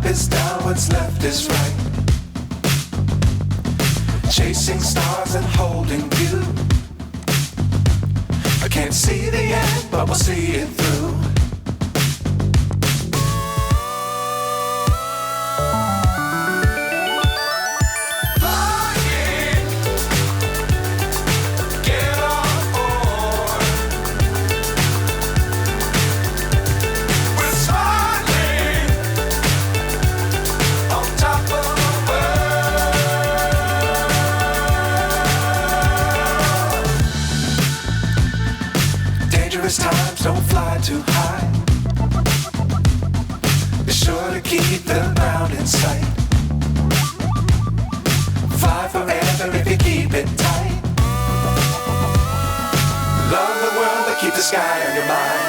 is down, what's left is right. Chasing stars and holding you. I can't see the end, but we'll see it through. Times don't fly too high. Be sure to keep the ground in sight. Fly forever if you keep it tight. Love the world, but keep the sky on your mind.